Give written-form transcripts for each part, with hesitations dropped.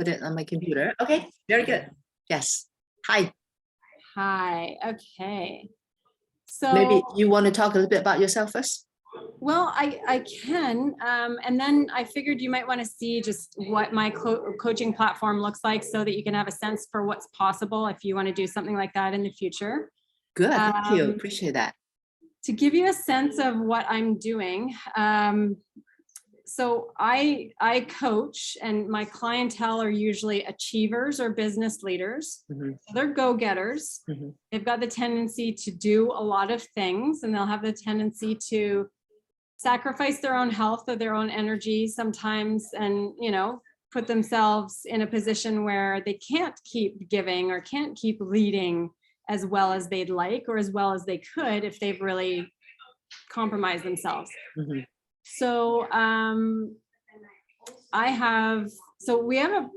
put it on my computer. Okay, very good. Yes. Hi. Hi. Okay. Maybe So, you want to talk a little bit about yourself first? well, I can, and then I figured you might want to see just what my coaching platform looks like so that you can have a sense for what's possible if you want to do something like that in the future. Good. Thank you. Um, Appreciate that. to give you a sense of what I'm doing, so I coach, and my clientele are usually achievers or business leaders. Mhm, So they're go-getters. mhm, They've got the tendency to do a lot of things, and they'll have the tendency to sacrifice their own health or their own energy sometimes, and put themselves in a position where they can't keep giving or can't keep leading as well as they'd like or as well as they could if they've really compromised themselves. mhm, So we have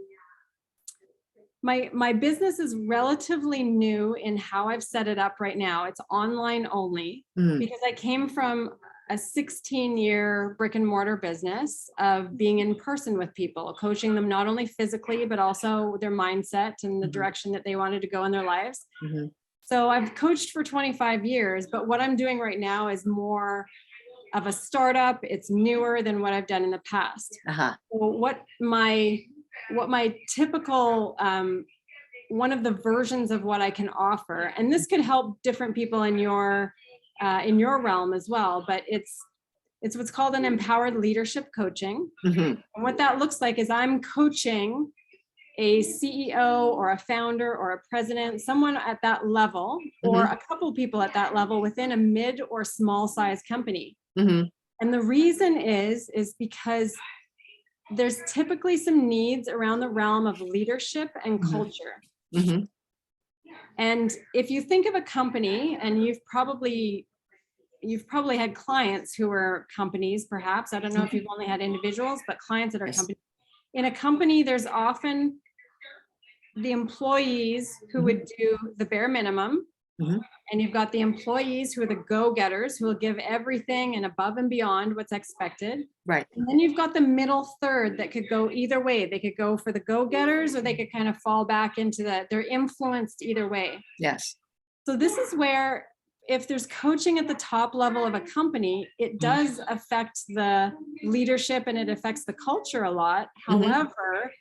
my business is relatively new in how I've set it up right now. It's online only mhm, because I came from a 16-year brick and mortar business of being in person with people, coaching them not only physically, but also their mindset and the mhm, direction that they wanted to go in their lives. mhm. So I've coached for 25 years, but what I'm doing right now is more of a startup. It's newer than what I've done in the past. Uh-huh. So what my typical one of the versions of what I can offer, and this could help different people in your realm as well, but it's what's called an empowered leadership coaching. Mhm, And what that looks like is I'm coaching a CEO or a founder or a president, someone at that level, or mhm, a couple people at that level within a mid or small size company. mhm, And the reason is because there's typically some needs around the realm of leadership and mhm, culture. mhm. And if you think of a company, and you've probably had clients who are companies, perhaps. I don't know if you've only had individuals, but clients that are Yes. companies. In a company, there's often the employees who Mhm, would do the bare minimum, mhm. and you've got the employees who are the go-getters, who will give everything and above and beyond what's expected. Right. And then you've got the middle third that could go either way. They could go for the go-getters, or they could kind of fall back into they're influenced either way. Yes. So this is where, if there's coaching at the top level of a company, it does affect the leadership and it affects the culture a lot. Mhm, However,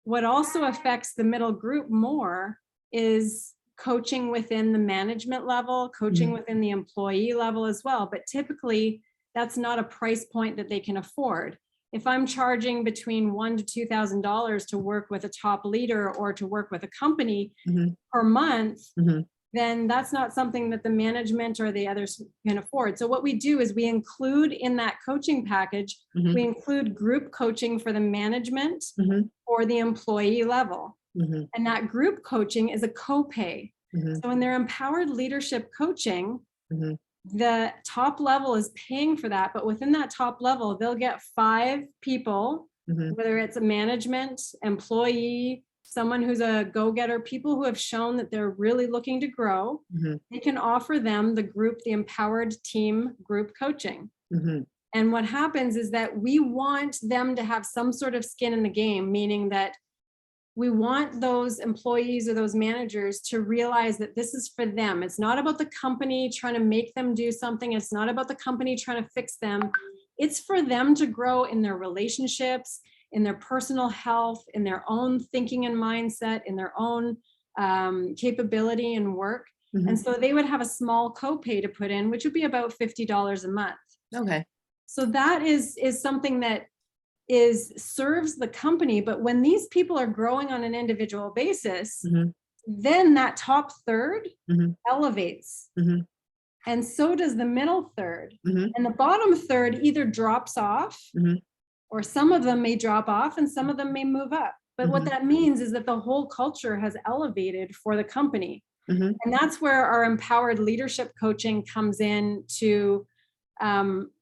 what also affects the middle group more is coaching within the management level, coaching mhm, within the employee level as well. But typically, that's not a price point that they can afford. If I'm charging between $1,000 to $2,000 to work with a top leader or to work with a company mhm, per month, mhm, then that's not something that the management or the others can afford. So what we do is we include in that coaching package, mhm, we include group coaching for the management mhm, or the employee level. mhm, And that group coaching is a copay. mhm, So in their empowered leadership coaching, mhm, the top level is paying for that, but within that top level, they'll get 5 people, mhm, whether it's a management, employee, someone who's a go-getter, people who have shown that they're really looking to grow. mhm, They can offer them the empowered team group coaching. mhm, And what happens is that we want them to have some sort of skin in the game, meaning that we want those employees or those managers to realize that this is for them. It's not about the company trying to make them do something. It's not about the company trying to fix them. It's for them to grow in their relationships, in their personal health, in their own thinking and mindset, in their own capability and work. mhm. And so they would have a small copay to put in, which would be about $50 a month. Okay. So that is something that serves the company. But when these people are growing on an individual basis, Mhm, then that top third mhm, elevates, mhm, and so does the middle third. mhm, And the bottom third either drops off, mhm, or some of them may drop off and some of them may move up. But what mhm, that means is that the whole culture has elevated for the company. mhm, And that's where our empowered leadership coaching comes in to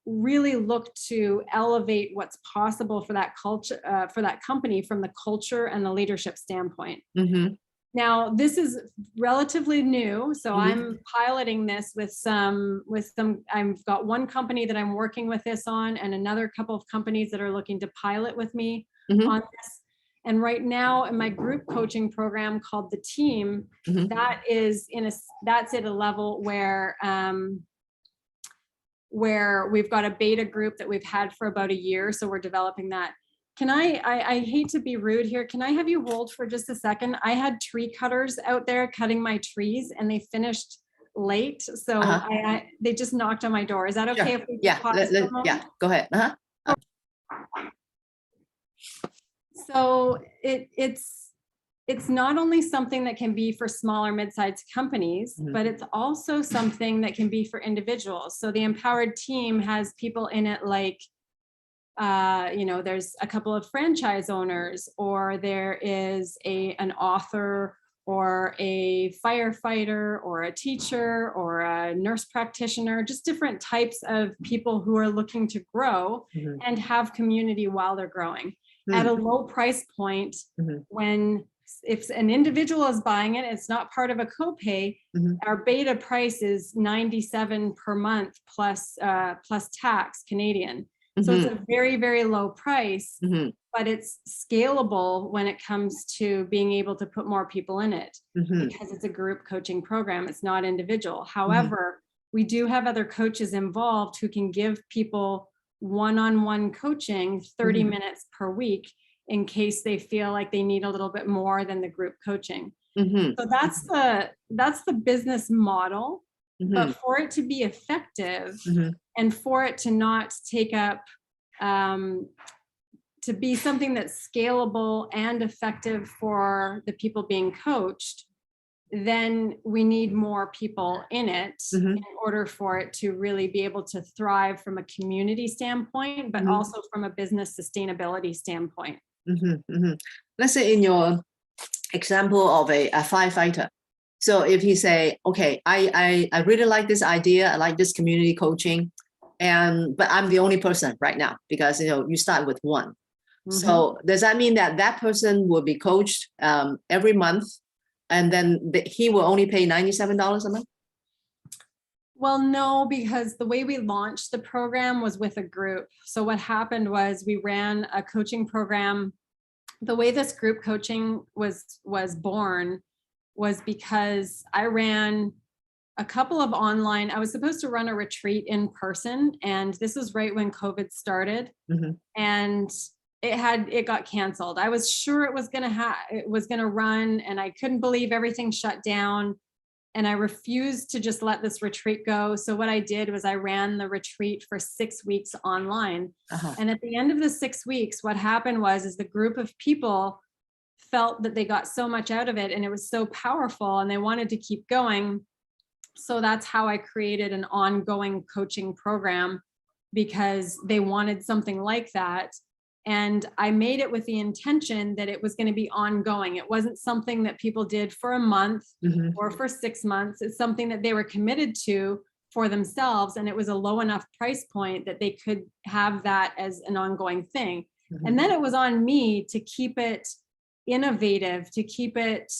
really look to elevate what's possible for that culture, for that company, from the culture and the leadership standpoint. mhm, Now, this is relatively new, so mhm, I'm piloting this with some. I've got one company that I'm working with this on, and another couple of companies that are looking to pilot with me mhm, on this. And right now in my group coaching program called The Team, that's at a level where we've got a beta group that we've had for about a year. So we're developing that. Can I hate to be rude here. Can I have you hold for just a second? I had tree cutters out there cutting my trees and they finished late. So they just knocked on my door. Is that okay? Sure. If we Yeah, pause for a moment? yeah, go ahead. So it's not only something that can be for smaller mid-sized companies, but it's also something that can be for individuals. So the Empowered Team has people in it like, there's a couple of franchise owners, or there is an author, or a firefighter, or a teacher, or a nurse practitioner, just different types of people who are looking to grow and have community while they're growing at a low price point. When if an individual is buying it, it's not part of a copay. Our beta price is $97 per month plus tax Canadian. So it's a very, very low price, but it's scalable when it comes to being able to put more people in it because it's a group coaching program. It's not individual. However, we do have other coaches involved who can give people one-on-one coaching 30 minutes per week in case they feel like they need a little bit more than the group coaching. So that's the business model. But for it to be effective and for it to not take up, to be something that's scalable and effective for the people being coached, then we need more people in it in order for it to really be able to thrive from a community standpoint, but also from a business sustainability standpoint. Let's say in your example of a firefighter. So if he say, okay, I really like this idea, I like this community coaching, but I'm the only person right now because you start with one. So does that mean that that person will be coached every month, and then he will only pay $97 a month? Well, no, because the way we launched the program was with a group. So what happened was we ran a coaching program. The way this group coaching was born was because I ran a couple of online, I was supposed to run a retreat in person, and this was right when COVID started, and it got canceled. I was sure it was gonna run, and I couldn't believe everything shut down, and I refused to just let this retreat go. So what I did was I ran the retreat for 6 weeks online. And at the end of the 6 weeks, what happened was the group of people felt that they got so much out of it and it was so powerful and they wanted to keep going. So that's how I created an ongoing coaching program, because they wanted something like that. And I made it with the intention that it was going to be ongoing. It wasn't something that people did for a month or for 6 months. It's something that they were committed to for themselves. And it was a low enough price point that they could have that as an ongoing thing. And then it was on me to keep it innovative, to keep it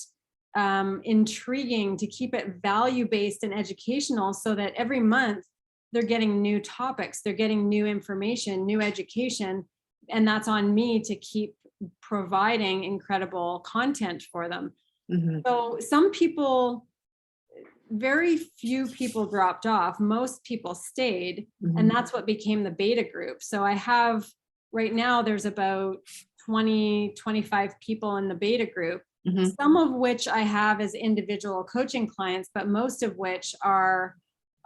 intriguing, to keep it value-based and educational, so that every month they're getting new topics, they're getting new information, new education. And that's on me to keep providing incredible content for them. So some people, very few people dropped off, most people stayed, and that's what became the beta group. So I have, right now, there's about 20, 25 people in the beta group, some of which I have as individual coaching clients, but most of which are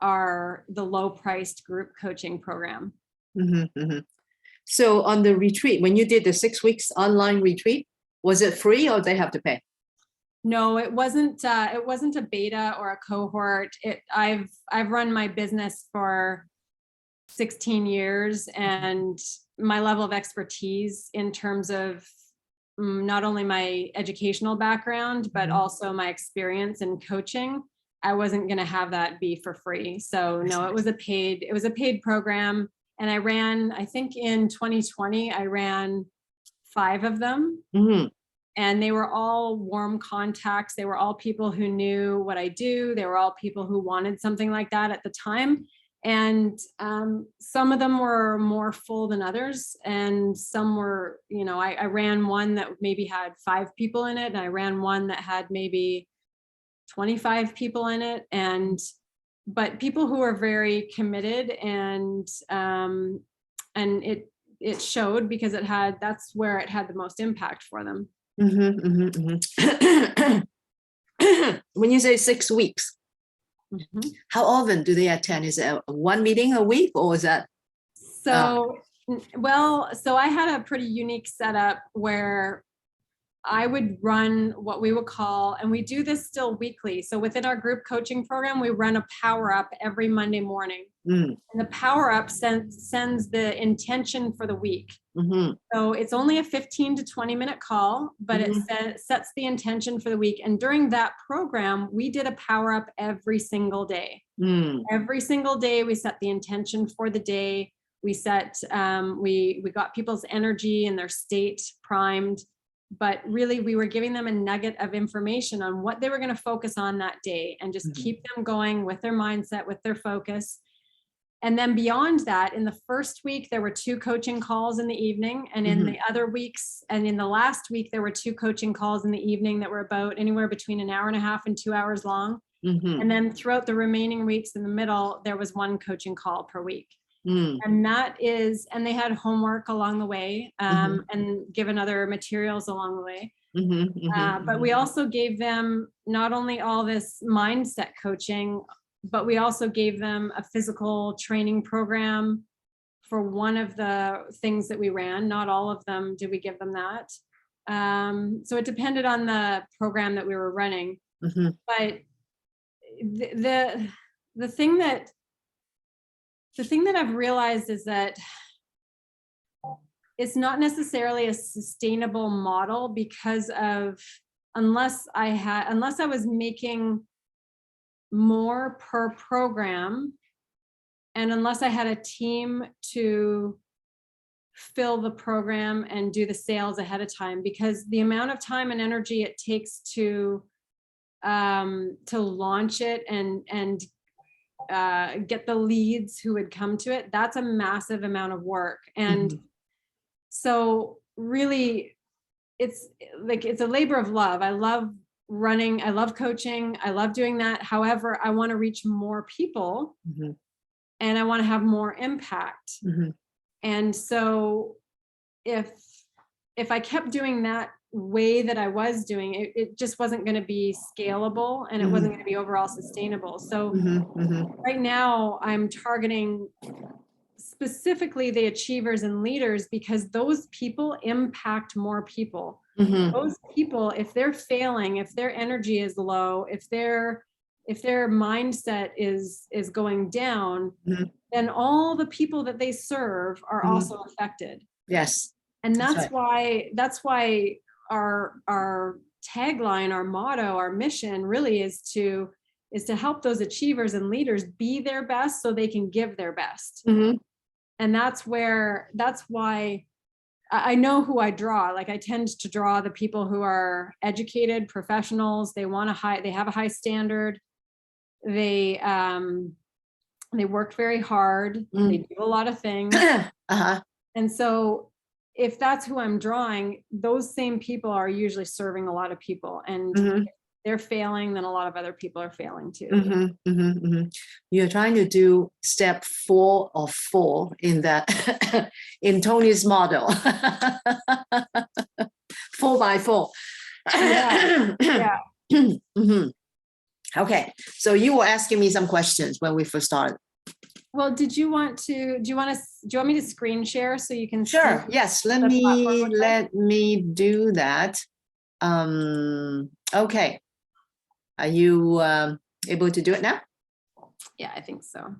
the low-priced group coaching program. So on the retreat, when you did the 6 weeks online retreat, was it free or they have to pay? No, it wasn't. It wasn't a beta or a cohort. I've run my business for 16 years, and my level of expertise in terms of not only my educational background, but also my experience in coaching, I wasn't going to have that be for free. So no, it was a paid program. And I ran, I think in 2020, I ran 5 of them. And they were all warm contacts. They were all people who knew what I do. They were all people who wanted something like that at the time. And some of them were more full than others. And some were, you know, I ran one that maybe had 5 people in it. And I ran one that had maybe 25 people in it. But people who are very committed, and it showed, because that's where it had the most impact for them. When you say 6 weeks, how often do they attend? Is it one meeting a week, or is that? So I had a pretty unique setup where I would run what we would call, and we do this still weekly. So within our group coaching program, we run a power up every Monday morning. And the power up sends the intention for the week. So it's only a 15 to 20 minute call, but it sets the intention for the week. And during that program, we did a power up every single day. Every single day, we set the intention for the day. We set, we got people's energy and their state primed. But really, we were giving them a nugget of information on what they were going to focus on that day, and just keep them going with their mindset, with their focus. And then beyond that, in the first week, there were 2 coaching calls in the evening. And in the other weeks, and in the last week, there were 2 coaching calls in the evening that were about anywhere between an hour and a half and 2 hours long. And then throughout the remaining weeks in the middle, there was 1 coaching call per week. And they had homework along the way, and given other materials along the way. But we also gave them not only all this mindset coaching, but we also gave them a physical training program for one of the things that we ran. Not all of them did we give them that. So it depended on the program that we were running. But the thing that I've realized is that it's not necessarily a sustainable model, because of unless I was making more per program, and unless I had a team to fill the program and do the sales ahead of time, because the amount of time and energy it takes to launch it and get the leads who would come to it, that's a massive amount of work. And so really, it's a labor of love. I love running, I love coaching, I love doing that. However, I want to reach more people, and I want to have more impact. And so if I kept doing that way that I was doing, it just wasn't going to be scalable, and it wasn't going to be overall sustainable. So right now I'm targeting specifically the achievers and leaders, because those people impact more people. Those people, if they're failing, if their energy is low, if their mindset is going down, then all the people that they serve are also affected. Yes. And that's why our tagline, our motto, our mission really is to help those achievers and leaders be their best so they can give their best. And that's why I know who I draw. Like, I tend to draw the people who are educated professionals. They have a high standard. They work very hard. They do a lot of things. And so if that's who I'm drawing, those same people are usually serving a lot of people, and if they're failing, then a lot of other people are failing too. You're trying to do step 4 of 4 in that in Tony's model. 4 by 4. Yeah. Okay, so you were asking me some questions when we first started. Well, do you want me to screen share so you can Sure. see Yes, the platform? let me do that. Okay. Are you able to do it now? Yeah, I think so.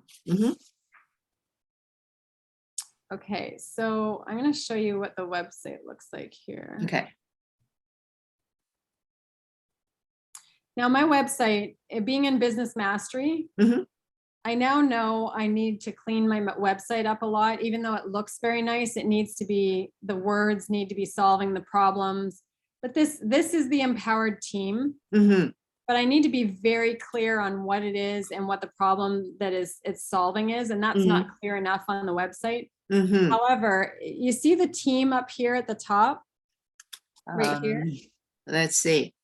Okay, so I'm going to show you what the website looks like here. Okay. Now, my website, it being in Business Mastery, I now know I need to clean my website up a lot. Even though it looks very nice, it needs to be, the words need to be solving the problems. But this is the empowered team. but I need to be very clear on what it is and what the problem that it's solving is. And that's not clear enough on the website. However, you see the team up here at the top, right here. Let's see.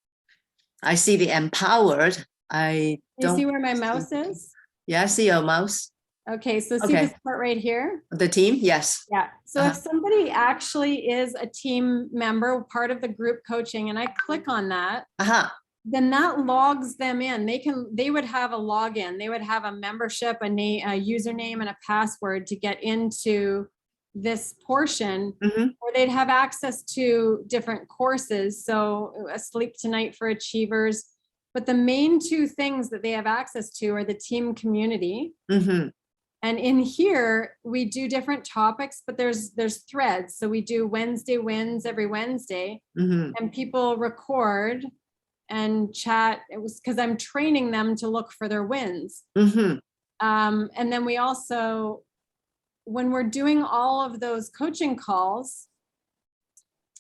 I see the empowered. You see where my mouse is? Yeah, I see your mouse. Okay, so see this part right here? The team, yes. Yeah. So if somebody actually is a team member, part of the group coaching, and I click on that, then that logs them in. They would have a login. They would have a membership, a username, and a password to get into this portion, or they'd have access to different courses. So a Sleep Tonight for Achievers. But the main two things that they have access to are the team community. And in here, we do different topics, but there's threads. So we do Wednesday wins every Wednesday, and people record and chat. It was because I'm training them to look for their wins. And then we also, when we're doing all of those coaching calls,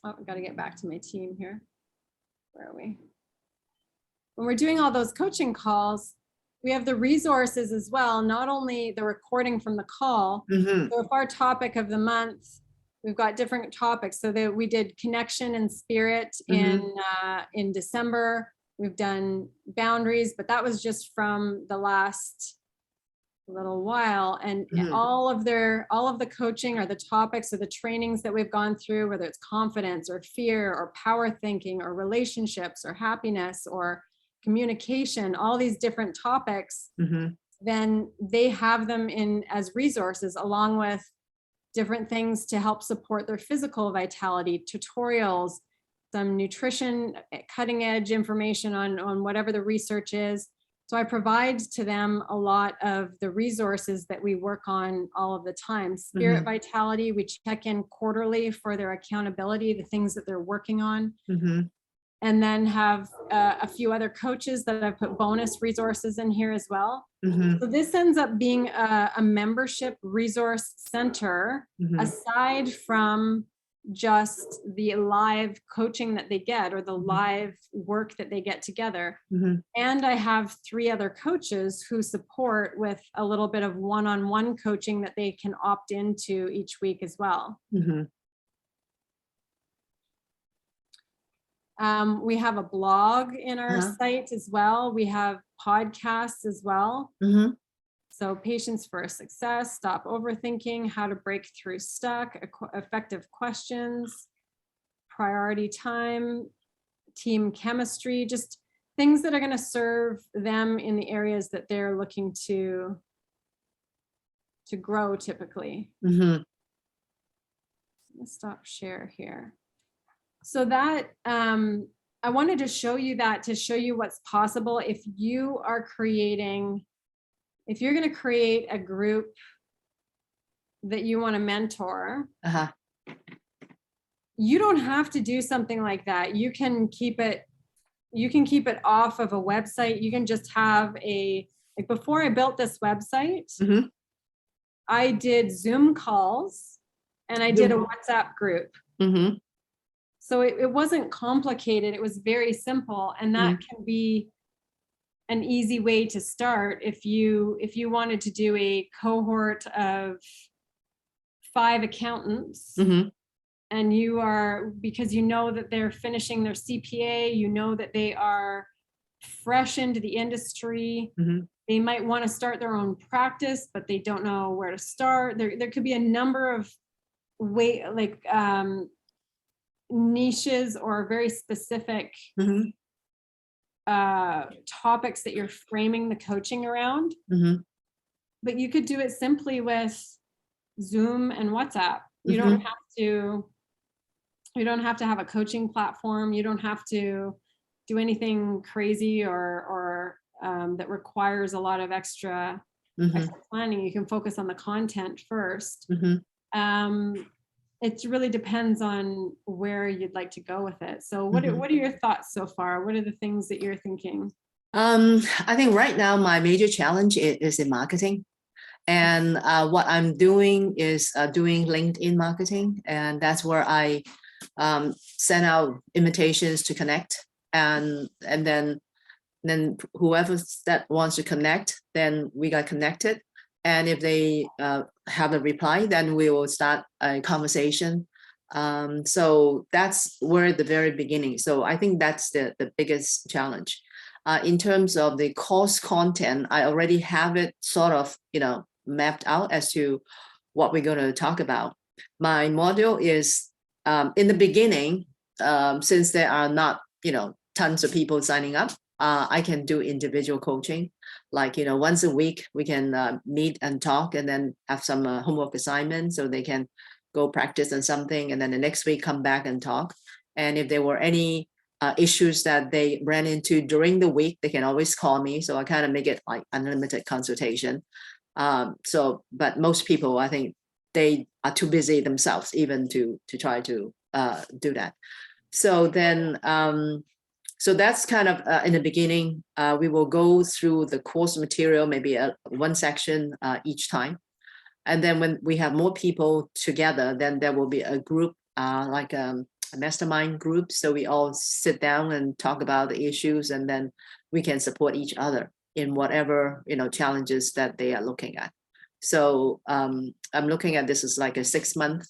I've got to get back to my team here. Where are we? When we're doing all those coaching calls, we have the resources as well, not only the recording from the call. So if our topic of the month, we've got different topics. So that we did connection and spirit in December. We've done boundaries, but that was just from the last little while. And all of the coaching or the topics or the trainings that we've gone through, whether it's confidence or fear or power thinking or relationships or happiness or communication, all these different topics, then they have them in as resources along with different things to help support their physical vitality, tutorials, some nutrition, cutting edge information on whatever the research is. So I provide to them a lot of the resources that we work on all of the time. Spirit vitality, we check in quarterly for their accountability, the things that they're working on. And then have a few other coaches that I've put bonus resources in here as well. So this ends up being a membership resource center aside from just the live coaching that they get or the live work that they get together. And I have 3 other coaches who support with a little bit of one-on-one coaching that they can opt into each week as well. We have a blog in our site as well. We have podcasts as well. So Patience for Success, Stop Overthinking, How to Break Through Stuck, Effective Questions, Priority Time, Team Chemistry, just things that are going to serve them in the areas that they're looking to grow typically. Let's stop share here. So that I wanted to show you that to show you what's possible if you are creating, if you're going to create a group that you want to mentor. You don't have to do something like that. You can keep it off of a website. You can just have like before I built this website, I did Zoom calls and I did a WhatsApp group. So it wasn't complicated. It was very simple. And that can be an easy way to start if you wanted to do a cohort of 5 accountants and you are, because you know that they're finishing their CPA, you know that they are fresh into the industry. They might want to start their own practice, but they don't know where to start. There could be a number of niches or very specific topics that you're framing the coaching around. But you could do it simply with Zoom and WhatsApp. You don't have to have a coaching platform. You don't have to do anything crazy or that requires a lot of extra planning. You can focus on the content first. It really depends on where you'd like to go with it. So what are your thoughts so far? What are the things that you're thinking? I think right now my major challenge is in marketing. And what I'm doing is doing LinkedIn marketing. And that's where I send out invitations to connect. And then then whoever that wants to connect, then we got connected. And if they have a reply, then we will start a conversation. So that's where at the very beginning. So I think that's the biggest challenge. In terms of the course content, I already have it sort of, mapped out as to what we're going to talk about. My module is in the beginning, since there are not, tons of people signing up, I can do individual coaching. Like, once a week we can meet and talk and then have some homework assignments so they can go practice on something. And then the next week come back and talk. And if there were any issues that they ran into during the week, they can always call me. So I kind of make it like unlimited consultation. But most people, I think they are too busy themselves even to try to do that. So then, so that's kind of in the beginning, we will go through the course material, maybe one section each time. And then when we have more people together, then there will be a group, like a mastermind group. So we all sit down and talk about the issues, and then we can support each other in whatever, challenges that they are looking at. So I'm looking at this as like a 6-month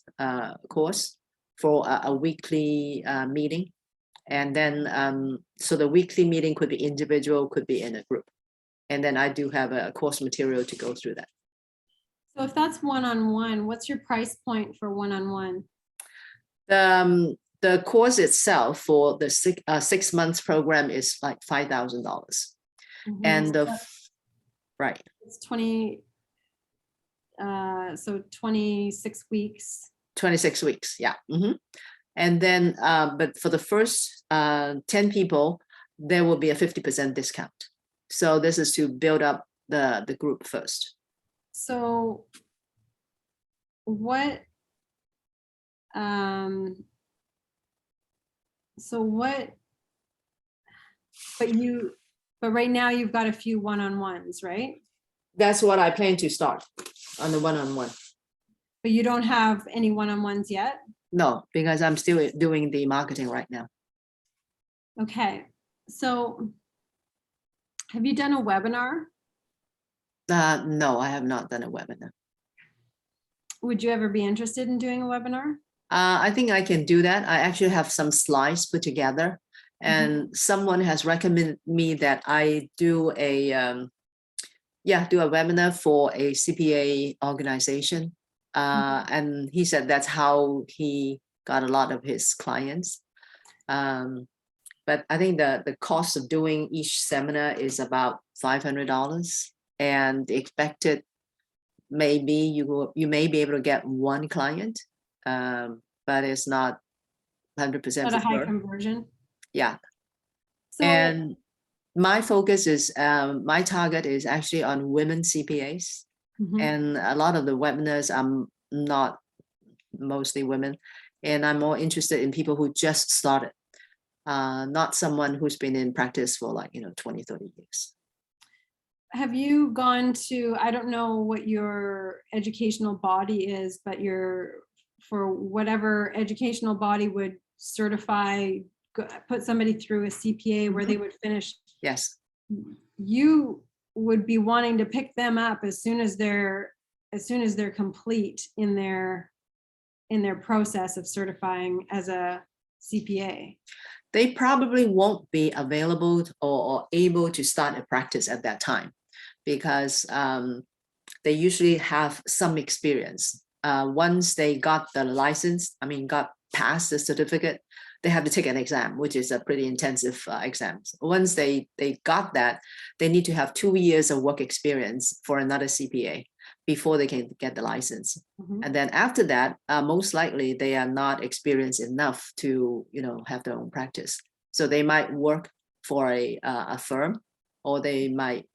course for a weekly meeting. And then, so the weekly meeting could be individual, could be in a group. And then I do have a course material to go through that. So if that's one-on-one, what's your price point for one-on-one? The course itself for the 6 months program is like $5,000. Mhm. And So right. it's 20, so 26 weeks. 26 weeks, yeah. And then, but for the first 10 people, there will be a 50% discount. So this is to build up the group first. So what, but right now you've got a few one-on-ones, right? That's what I plan to start on the one-on-one. But you don't have any one-on-ones yet? No, because I'm still doing the marketing right now. Okay, so have you done a webinar? No, I have not done a webinar. Would you ever be interested in doing a webinar? I think I can do that. I actually have some slides put together, and someone has recommended me that I do a webinar for a CPA organization. And he said that's how he got a lot of his clients. But I think the cost of doing each seminar is about $500, and the expected maybe you may be able to get one client, but it's not 100% Not a high sure. conversion. Yeah. So, And my focus is my target is actually on women CPAs. And a lot of the webinars I'm not mostly women, and I'm more interested in people who just started, not someone who's been in practice for like 20, 30 years. have you gone to, I don't know what your educational body is, but for whatever educational body would certify, put somebody through a CPA where they would finish. Yes. You would be wanting to pick them up as soon as they're complete in their process of certifying as a CPA. They probably won't be available or able to start a practice at that time, because they usually have some experience. Once they got the license, got past the certificate, they have to take an exam, which is a pretty intensive exam. Once they got that, they need to have 2 years of work experience for another CPA before they can get the license. And then after that, most likely they are not experienced enough to have their own practice. So they might work for a firm, or they might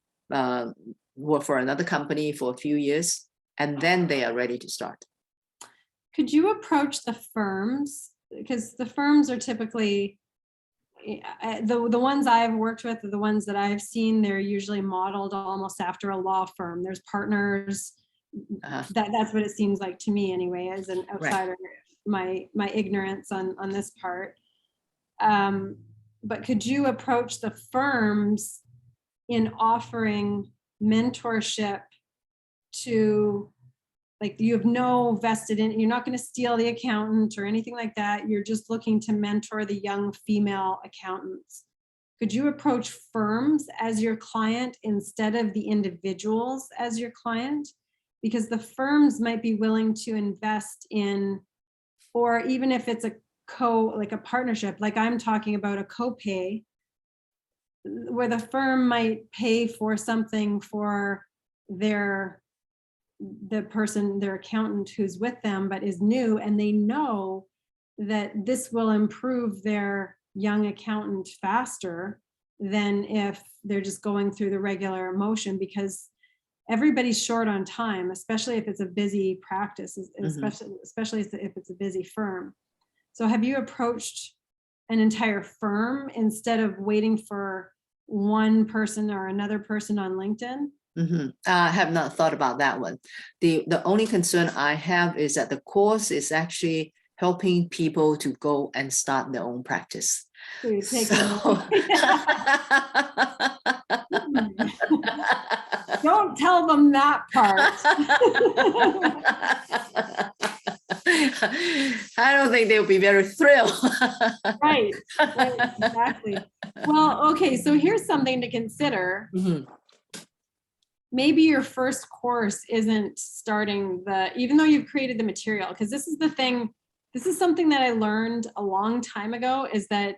work for another company for a few years, and then they are ready to start. Could you approach the firms? Because the firms are typically, the ones I've worked with are the ones that I've seen, they're usually modeled almost after a law firm. There's partners. That's what it seems like to me anyway, as an outsider, right. my ignorance on this part. But could you approach the firms in offering mentorship to, like, you have no vested in, you're not going to steal the accountant or anything like that. You're just looking to mentor the young female accountants. Could you approach firms as your client instead of the individuals as your client? Because the firms might be willing to invest in, or even if it's like a partnership, like I'm talking about a copay, where the firm might pay for something for the person, their accountant who's with them, but is new, and they know that this will improve their young accountant faster than if they're just going through the regular motion, because everybody's short on time, especially if it's a busy practice, especially if it's a busy firm. So have you approached an entire firm instead of waiting for one person or another person on LinkedIn? I have not thought about that one. The only concern I have is that the course is actually helping people to go and start their own practice. So you take Don't tell them that part. I don't think they'll be very thrilled. Right, exactly. Well, okay, so here's something to consider. Maybe your first course isn't starting even though you've created the material, because this is the thing, this is something that I learned a long time ago, is that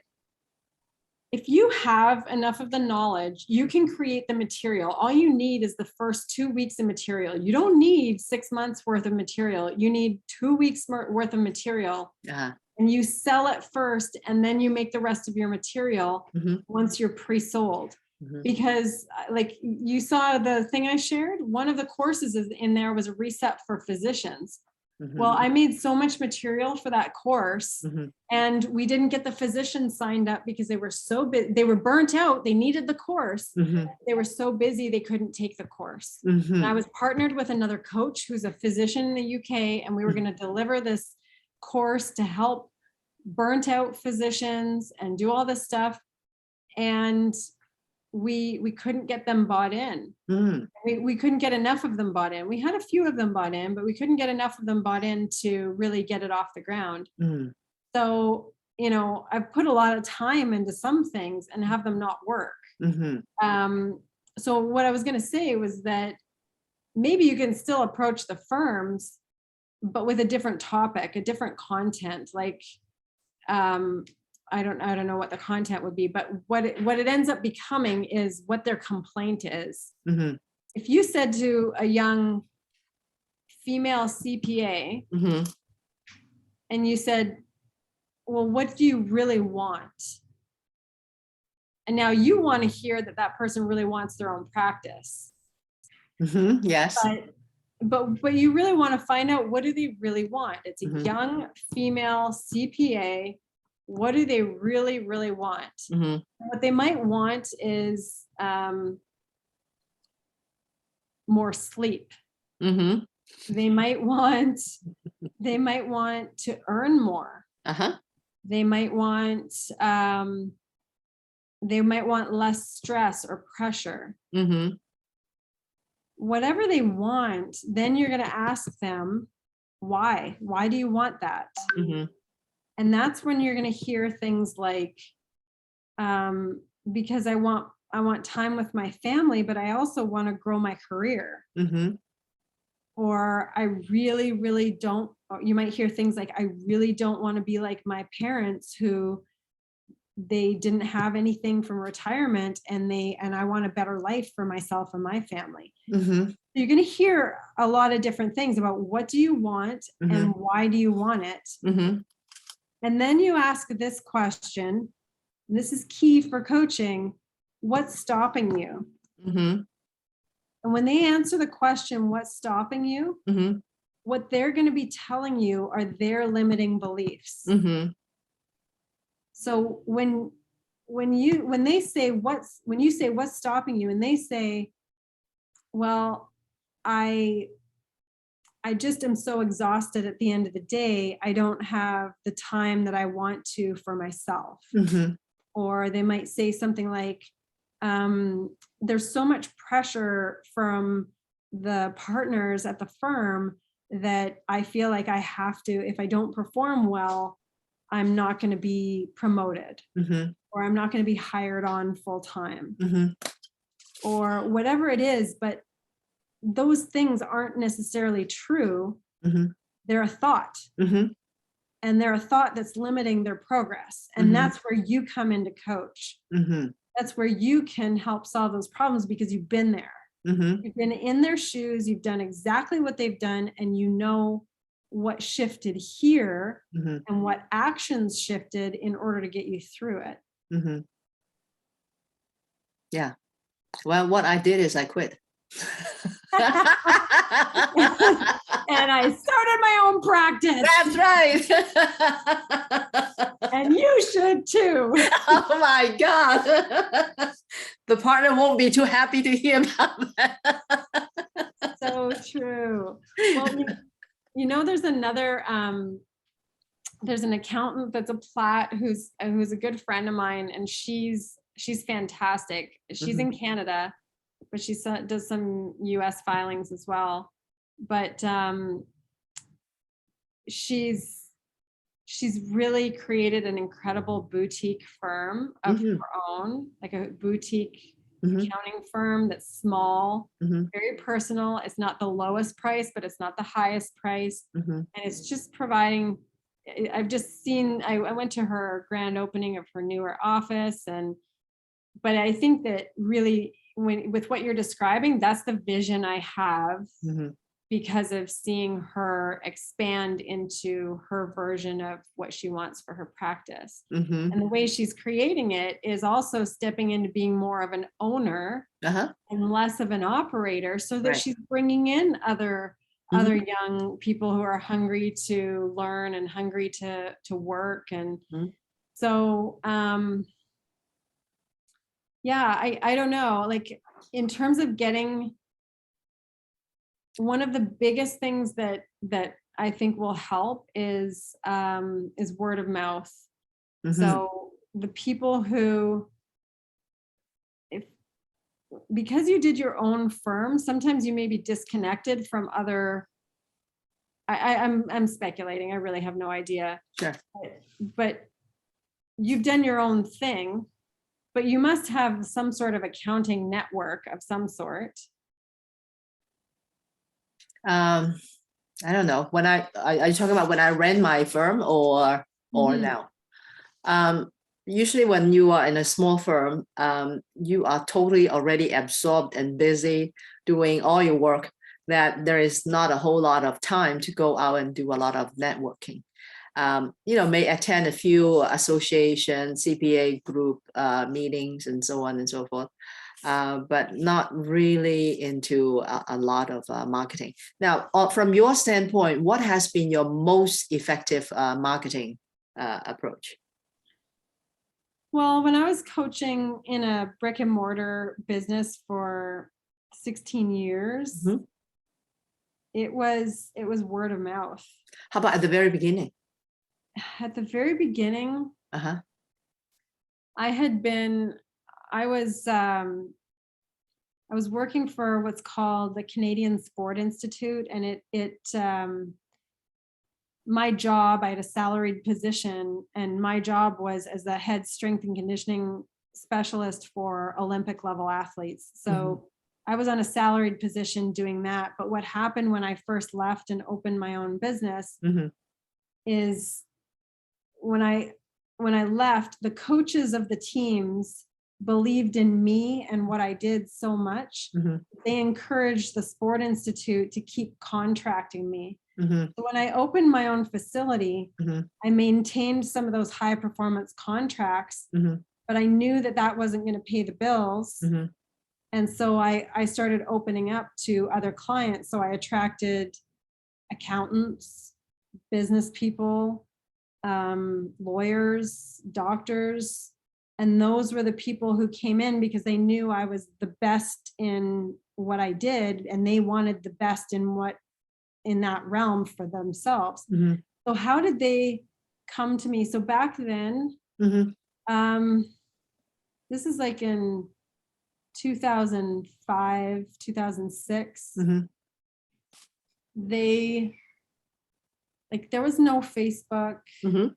if you have enough of the knowledge, you can create the material. All you need is the first 2 weeks of material. You don't need 6 months worth of material. You need 2 weeks worth of material. And you sell it first, and then you make the rest of your material once you're pre-sold. Because like you saw the thing I shared, one of the courses in there was a reset for physicians. Well, I made so much material for that course, and we didn't get the physicians signed up because they were so busy. They were burnt out. They needed the course. They were so busy they couldn't take the course. And I was partnered with another coach who's a physician in the UK, and we were going to deliver this course to help burnt out physicians and do all this stuff. And we couldn't get them bought in. We couldn't get enough of them bought in. We had a few of them bought in, but we couldn't get enough of them bought in to really get it off the ground. So, you know, I've put a lot of time into some things and have them not work. So what I was going to say was that maybe you can still approach the firms, but with a different topic, a different content, like, I don't know what the content would be, but what it ends up becoming is what their complaint is. If you said to a young female CPA, and you said, well, what do you really want? And now you want to hear that that person really wants their own practice. Yes. But you really want to find out, what do they really want? It's a young female CPA. What do they really, really want? What they might want is more sleep. They might want to earn more. They might want less stress or pressure. Whatever they want, then you're going to ask them, why? Why do you want that? And that's when you're going to hear things like, because I want time with my family, but I also want to grow my career. Or I really, really don't, you might hear things like, I really don't want to be like my parents, who they didn't have anything from retirement, and I want a better life for myself and my family. You're going to hear a lot of different things about what do you want and why do you want it? And then you ask this question, and this is key for coaching: what's stopping you? And when they answer the question, what's stopping you? What they're going to be telling you are their limiting beliefs. So when you say what's stopping you, and they say, well, I just am so exhausted at the end of the day, I don't have the time that I want to for myself. Or they might say something like, there's so much pressure from the partners at the firm that I feel like I have to, if I don't perform well, I'm not going to be promoted, or I'm not going to be hired on full time, or whatever it is. But those things aren't necessarily true. They're a thought. And they're a thought that's limiting their progress. And that's where you come into coach. That's where you can help solve those problems, because you've been there. You've been in their shoes. You've done exactly what they've done, and you know what shifted here and what actions shifted in order to get you through it. Yeah. Well, what I did is I quit. And I started my own practice. That's right. And you should too. Oh my God. The partner won't be too happy to hear about that. So true. Well, you know, there's another, there's an accountant that's a Platt who's a good friend of mine, and she's fantastic. She's in Canada, but she does some US filings as well. But she's really created an incredible boutique firm of her own, like a boutique accounting firm that's small, very personal. It's not the lowest price, but it's not the highest price. And it's just providing, I've just seen, I went to her grand opening of her newer office, but I think that really with what you're describing, that's the vision I have because of seeing her expand into her version of what she wants for her practice. And the way she's creating it is also stepping into being more of an owner and less of an operator, so that she's bringing in other young people who are hungry to learn and hungry to work. And so, yeah, I don't know, like in terms of getting, one of the biggest things that I think will help is word of mouth. So the people who, because you did your own firm, sometimes you may be disconnected from other, I'm speculating, I really have no idea. Sure. But you've done your own thing, but you must have some sort of accounting network of some sort. I don't know. When I talking about when I ran my firm or now. Usually when you are in a small firm, you are totally already absorbed and busy doing all your work, that there is not a whole lot of time to go out and do a lot of networking. May attend a few association, CPA group meetings and so on and so forth. But not really into a lot of marketing. Now, from your standpoint, what has been your most effective marketing approach? Well, when I was coaching in a brick and mortar business for 16 years, it was word of mouth. How about at the very beginning? At the very beginning, I was working for what's called the Canadian Sport Institute, and my job, I had a salaried position, and my job was as the head strength and conditioning specialist for Olympic level athletes. So I was on a salaried position doing that. But what happened when I first left and opened my own business is when I left, the coaches of the teams believed in me and what I did so much. They encouraged the Sport Institute to keep contracting me. So when I opened my own facility, I maintained some of those high performance contracts, but I knew that wasn't going to pay the bills. And so I started opening up to other clients. So I attracted accountants, business people, lawyers, doctors, and those were the people who came in because they knew I was the best in what I did, and they wanted the best in that realm for themselves. So how did they come to me? So back then, this is like in 2005, 2006. Mhm. They, like, there was no Facebook. Mhm.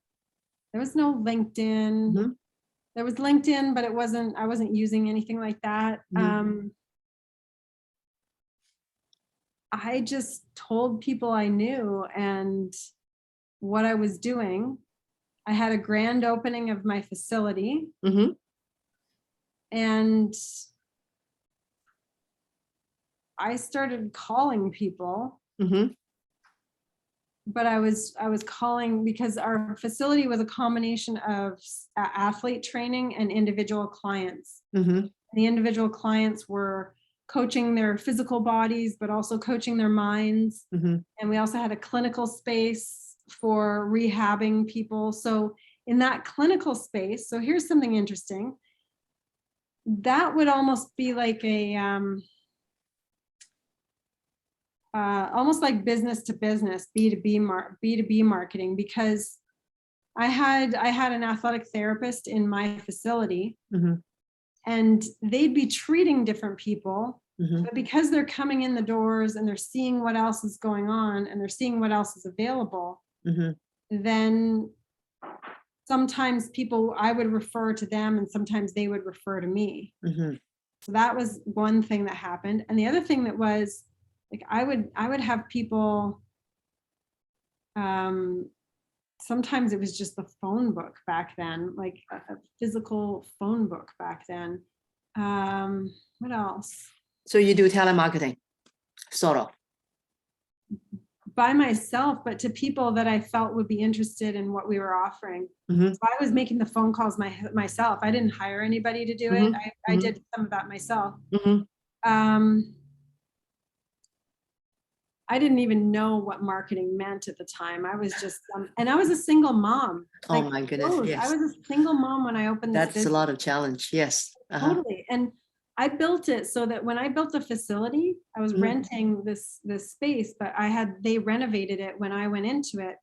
There was no LinkedIn. Mhm. There was LinkedIn, but I wasn't using anything like that. Mhm. I just told people I knew and what I was doing. I had a grand opening of my facility, Mhm. and I started calling people, Mhm. but I was calling because our facility was a combination of athlete training and individual clients. Mhm. The individual clients were coaching their physical bodies, but also coaching their minds. Mhm. And we also had a clinical space for rehabbing people. So in that clinical space, so here's something interesting. That would almost be like a, almost like business to business, B2B marketing, because I had an athletic therapist in my facility, Mhm. and they'd be treating different people, Mhm. but because they're coming in the doors and they're seeing what else is going on and they're seeing what else is available, Mhm. then sometimes people, I would refer to them and sometimes they would refer to me. Mhm. So that was one thing that happened. And the other thing that was, like, I would have people, sometimes it was just the phone book back then, like a physical phone book back then. What else? So you do telemarketing, sort of. By myself, but to people that I felt would be interested in what we were offering. Mhm. So I was making the phone calls myself. I didn't hire anybody to do it. Mhm. I Mhm. did some of that myself. Mhm. I didn't even know what marketing meant at the time. I was just, and I was a single mom. Oh Like, my goodness, I yes. was a single mom when I opened this That's a business. lot of challenge. Yes. Uh-huh. Totally. And I built it so that when I built the facility, I was Mhm. renting this space, but they renovated it when I went into it.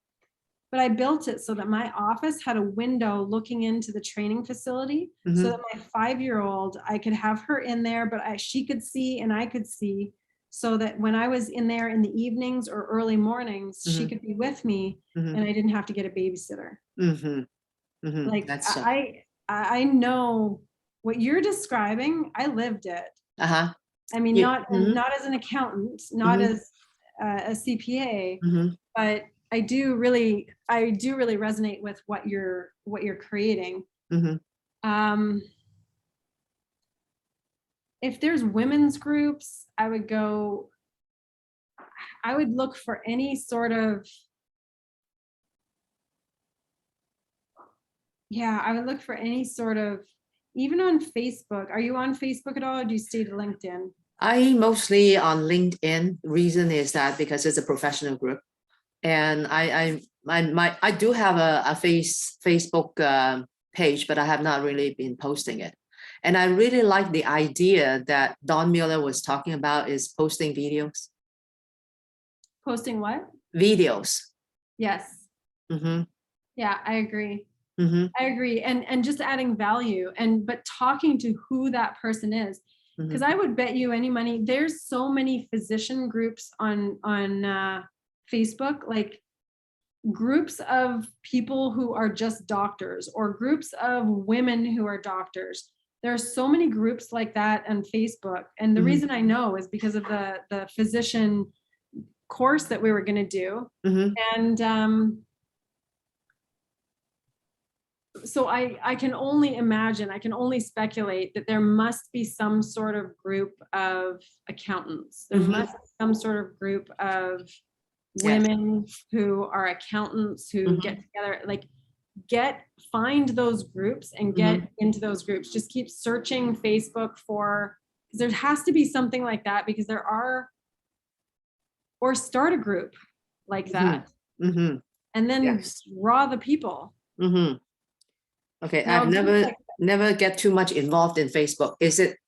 But I built it so that my office had a window looking into the training facility, so Mhm. that my 5-year-old, I could have her in there, but she could see and I could see, so that when I was in there in the evenings or early mornings, she Mhm. could be with me Mhm. and I didn't have to get a babysitter. Mhm. Mhm. Like, That's so. I know what you're describing. I lived it. Uh-huh. I mean, You. Mhm. not as an accountant, not Mhm. as a CPA, Mhm. but I do really resonate with what you're creating. Mhm. If there's women's groups, I would look for any sort of, I would look for any sort of, even on Facebook. Are you on Facebook at all, or do you stay to LinkedIn? I mostly on LinkedIn. Reason is that because it's a professional group, and I do have a Facebook page, but I have not really been posting it. And I really like the idea that Don Mueller was talking about, is posting videos. Posting what? Videos. Yes. Mm-hmm. Yeah, I agree. Mm-hmm. I agree. And just adding value, but talking to who that person is. Because Mm-hmm. I would bet you any money, there's so many physician groups on Facebook, like groups of people who are just doctors, or groups of women who are doctors. There are so many groups like that on Facebook. And the Mm-hmm. reason I know is because of the physician course that we were going to do. Mm-hmm. And so I can only imagine, I can only speculate that there must be some sort of group of accountants. There Mm-hmm. must be some sort of group of Yes. women who are accountants who Mm-hmm. get together, like find those groups and Mm-hmm. get into those groups. Just keep searching Facebook for, because there has to be something like that, because there are, or start a group like that, Mm-hmm. and then Yes. draw the people. Mm-hmm. Okay, Now, I've groups like, never get too much involved in Facebook. Is it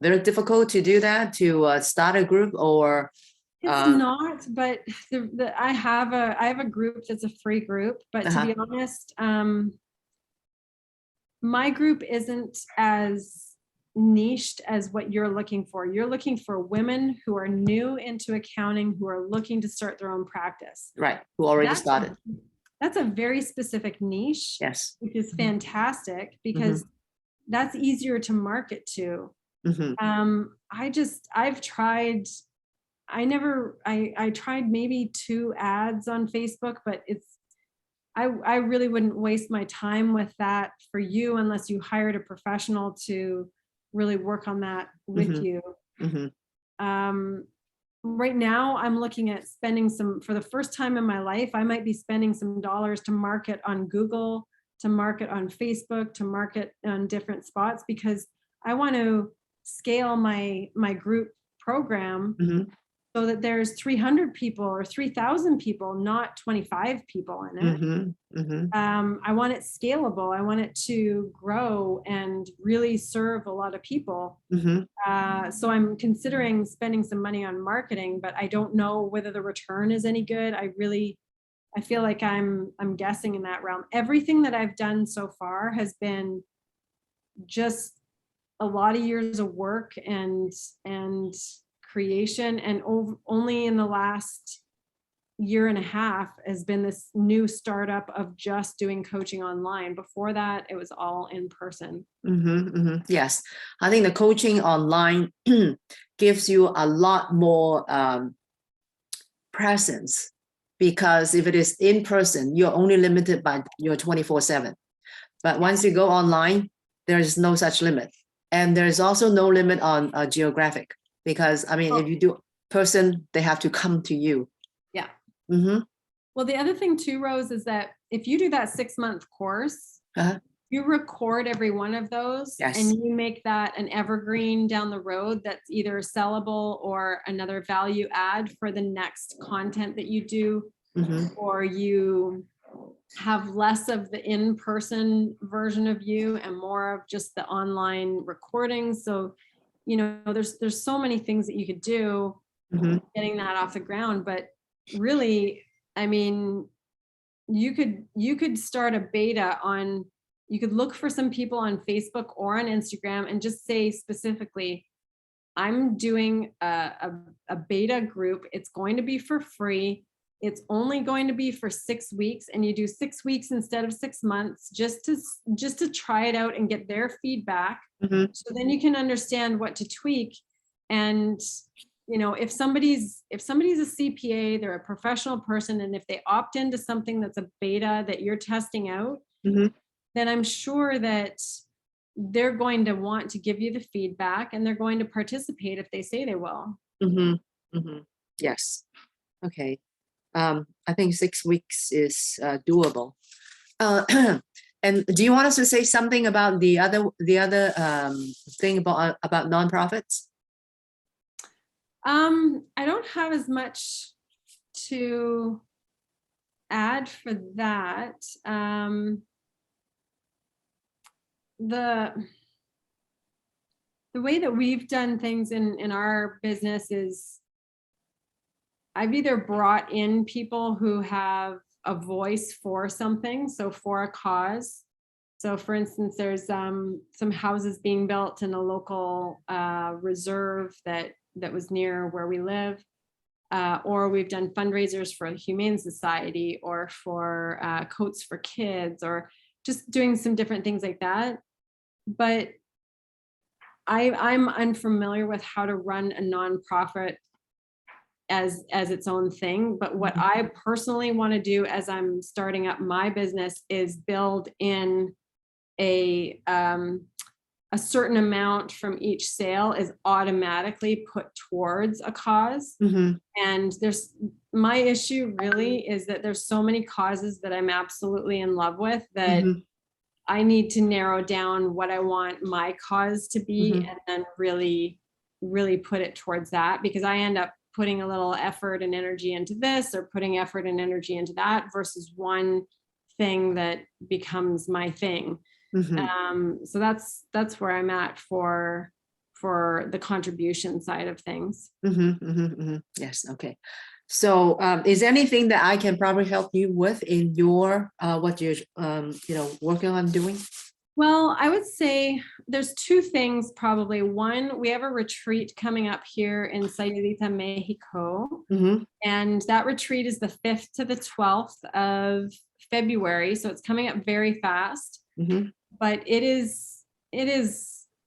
very difficult to do that, to start a group, or? it's not, but I have a group that's a free group, but to be honest, my group isn't as niched as what you're looking for. You're looking for women who are new into accounting, who are looking to start their own practice. Right. Who already That's started. That's a very specific niche, Yes. which is fantastic because that's easier to market to. I've tried, I tried maybe 2 ads on Facebook, but I really wouldn't waste my time with that for you unless you hired a professional to really work on that with you. Right now I'm looking at spending for the first time in my life, I might be spending some dollars to market on Google, to market on Facebook, to market on different spots, because I want to scale my group program so that there's 300 people or 3,000 people, not 25 people in it. I want it scalable. I want it to grow and really serve a lot of people. So I'm considering spending some money on marketing, but I don't know whether the return is any good. I feel like I'm guessing in that realm. Everything that I've done so far has been just a lot of years of work and creation, and only in the last year and a half has been this new startup of just doing coaching online. Before that, it was all in person. Yes, I think the coaching online gives you a lot more presence, because if it is in person, you're only limited by your 24/7. But once you go online, there is no such limit. And there's also no limit on geographic, because I mean, if you do person, they have to come to you. Yeah. Well, the other thing too, Rose, is that if you do that 6-month course, you record every one of those, and you make that an evergreen down the road that's either sellable or another value add for the next content that you do, or you have less of the in-person version of you and more of just the online recordings. So, you know, there's so many things that you could do getting that off the ground. But really, I mean, you could start a beta on, you could look for some people on Facebook or on Instagram and just say specifically, I'm doing a beta group. It's going to be for free. It's only going to be for 6 weeks, and you do 6 weeks instead of 6 months, just to try it out and get their feedback. So then you can understand what to tweak. And you know, if somebody's a CPA, they're a professional person, and if they opt into something that's a beta that you're testing out, then I'm sure that they're going to want to give you the feedback, and they're going to participate if they say they will. Yes. Okay. I think 6 weeks is doable. And do you want us to say something about the other thing about nonprofits? I don't have as much to add for that. The way that we've done things in our business is I've either brought in people who have a voice for something, so for a cause. So for instance, there's some houses being built in a local reserve that was near where we live, or we've done fundraisers for a humane society, or for coats for kids, or just doing some different things like that. But I'm unfamiliar with how to run a nonprofit as its own thing. But what I personally want to do as I'm starting up my business is build in a certain amount from each sale is automatically put towards a cause. And my issue really is that there's so many causes that I'm absolutely in love with that I need to narrow down what I want my cause to be, and then really, really put it towards that, because I end up putting a little effort and energy into this, or putting effort and energy into that, versus one thing that becomes my thing. So that's where I'm at for the contribution side of things. Yes. Okay. So is there anything that I can probably help you with in your what you're working on doing? Well, I would say there's two things probably. One, we have a retreat coming up here in Sayulita, Mexico. Mm-hmm. And that retreat is the 5th to the 12th of February. So it's coming up very fast. Mm-hmm. But it is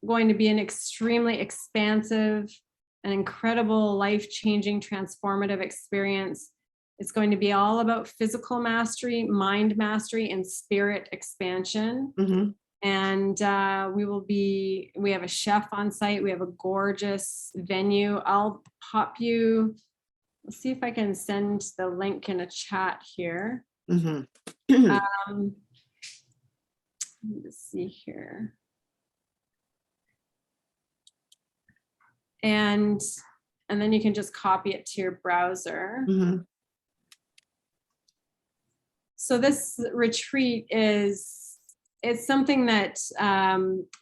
going to be an extremely expansive, an incredible, life-changing, transformative experience. It's going to be all about physical mastery, mind mastery, and spirit expansion. Mm-hmm. And we have a chef on site. We have a gorgeous venue. I'll pop you, let's see if I can send the link in a chat here. Mm-hmm. Let's see here. And then you can just copy it to your browser. Mm-hmm. So this retreat it's something that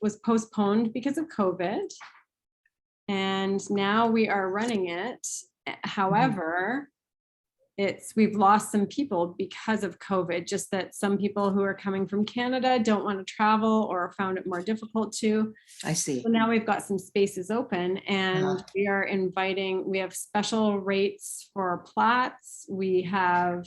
was postponed because of COVID. And now we are running it. However, we've lost some people because of COVID, just that some people who are coming from Canada don't want to travel or found it more difficult to. I see. So now we've got some spaces open, and we have special rates for Platts. We have,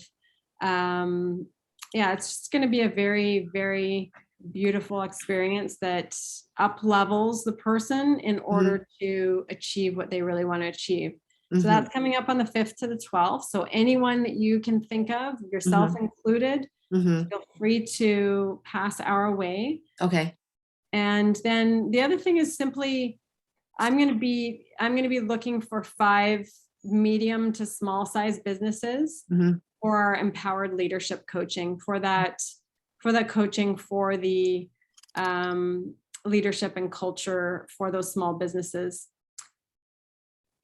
it's just going to be a very, very beautiful experience that up levels the person in order to achieve what they really want to achieve. So that's coming up on the 5th to the 12th. So anyone that you can think of, yourself included, feel free to pass our way. Okay. And then the other thing is simply, I'm going to be looking for 5 medium to small size businesses for our empowered leadership coaching, for that coaching for the leadership and culture for those small businesses.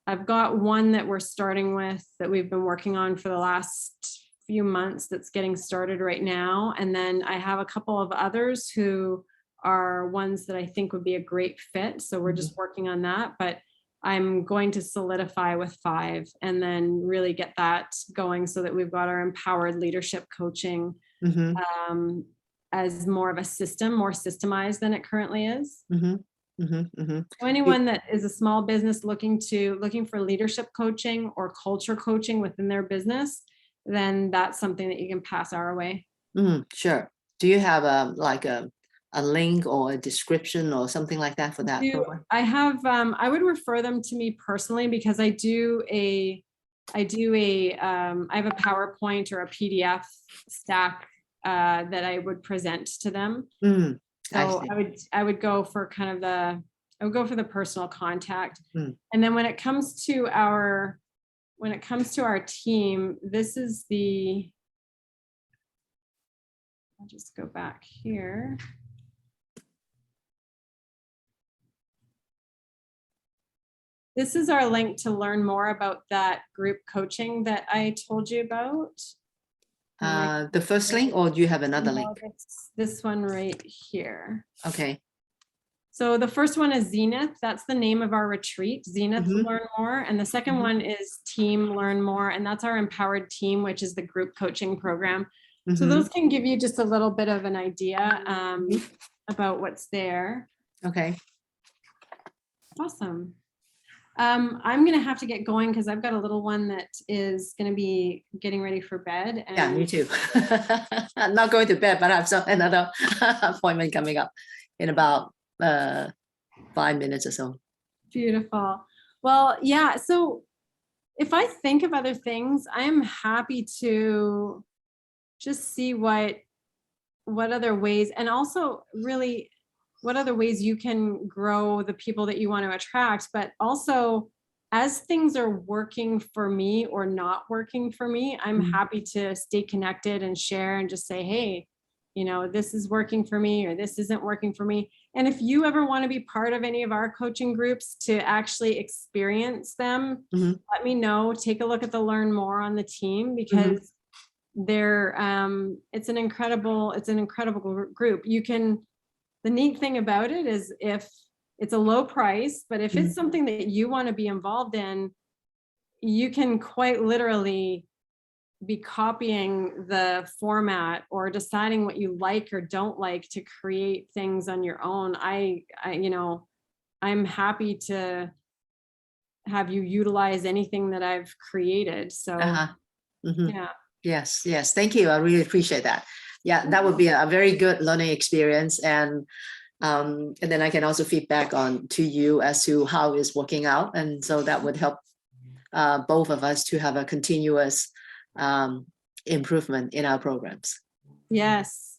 I've got one that we're starting with that we've been working on for the last few months that's getting started right now. And then I have a couple of others who are ones that I think would be a great fit. So we're just working on that, but I'm going to solidify with 5 and then really get that going so that we've got our empowered leadership coaching as more of a system, more systemized than it currently is. So anyone that is a small business looking for leadership coaching or culture coaching within their business, then that's something that you can pass our way. Sure. Do you have a link or a description or something like that for that program? I have. I would refer them to me personally because I have a PowerPoint or a PDF stack that I would present to them. So I would go for the personal contact. And then when it comes to our team, this is I'll just go back here. This is our link to learn more about that group coaching that I told you about. The first link, or do you have another link? This one right here. Okay. So the first one is Zenith. That's the name of our retreat, Zenith Learn More. And the second one is Team Learn More. And that's our empowered team, which is the group coaching program. So those can give you just a little bit of an idea about what's there. Okay. Awesome. I'm going to have to get going because I've got a little one that is going to be getting ready for bed. And yeah, me too. I'm not going to bed, but I have another appointment coming up in about 5 minutes or so. Beautiful. Well, yeah. So if I think of other things, I am happy to just see what other ways, and also really what other ways you can grow the people that you want to attract, but also as things are working for me or not working for me, I'm happy to stay connected and share and just say, hey, this is working for me or this isn't working for me. And if you ever want to be part of any of our coaching groups to actually experience them, let me know. Take a look at the Learn More on the team because it's an incredible group. The neat thing about it is if it's a low price, but if it's something that you want to be involved in, you can quite literally be copying the format or deciding what you like or don't like to create things on your own. I'm happy to have you utilize anything that I've created. So Mhm. yeah. Yes. Thank you. I really appreciate that. Yeah, that would be a very good learning experience. And then I can also feedback on to you as to how it's working out. And so that would help both of us to have a continuous improvement in our programs. Yes.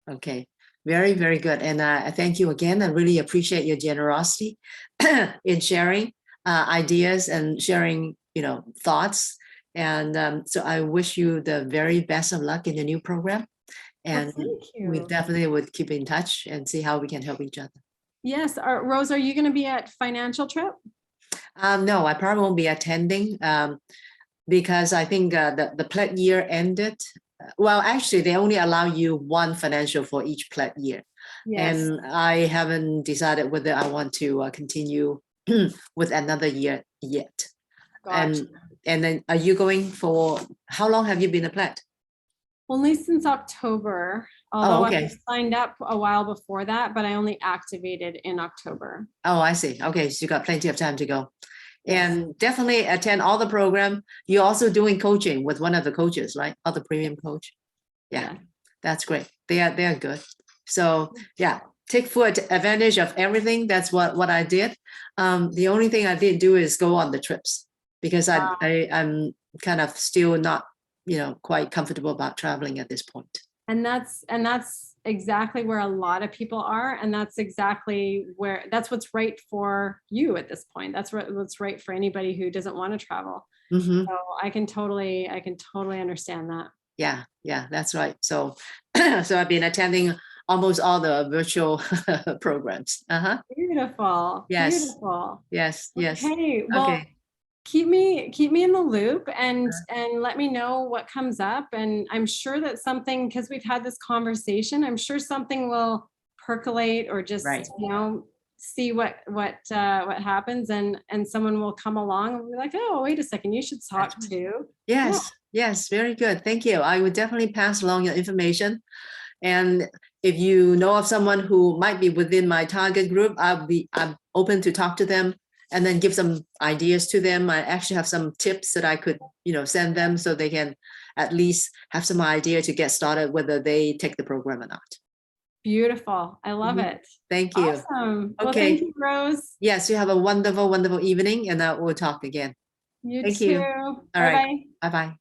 Okay. Very good. And I thank you again. I really appreciate your generosity in sharing ideas and sharing, thoughts. And so I wish you the very best of luck in your new program. And Thank we you. definitely would keep in touch and see how we can help each other. Yes. Rose, are you going to be at Financial Trip? No, I probably won't be attending because I think the pledge year ended. Well, actually, they only allow you one financial for each pledge year. Yes. And I haven't decided whether I want to continue with another year yet. Gotcha. And then are you going for, how long have you been a pledge? Only since October, although I okay. was signed up a while before that, but I only activated in October. Oh, I see. Okay, so you got plenty of time to go. Yes. And definitely attend all the program. You're also doing coaching with one of the coaches, right? Other premium coach. Yeah, that's great. They are good. So yeah, take full advantage of everything. That's what I did. The only thing I didn't do is go on the trips because I'm kind of still not, quite comfortable about traveling at this point. And that's exactly where a lot of people are. And that's exactly that's what's right for you at this point. That's what's right for anybody who doesn't want to travel. Mm-hmm. So I can totally understand that. Yeah, that's right. So I've been attending almost all the virtual programs. Beautiful. Yes. Beautiful. Yes. Okay. Well, Okay. keep me in the loop and let me know what comes up. And I'm sure that something, because we've had this conversation, I'm sure something will percolate or just, Right. see what happens, and someone will come along and be like, oh, wait a second, you should talk to. Yes, very good. Thank you. I would definitely pass along your information. And if you know of someone who might be within my target group, I'm open to talk to them and then give some ideas to them. I actually have some tips that I could, send them so they can at least have some idea to get started, whether they take the program or not. Beautiful. I love it. Thank you. Awesome. Okay. Well, thank you, Rose. Yes, you have a wonderful, wonderful evening, and we'll talk again. You Thank too. you. All right. Bye-bye.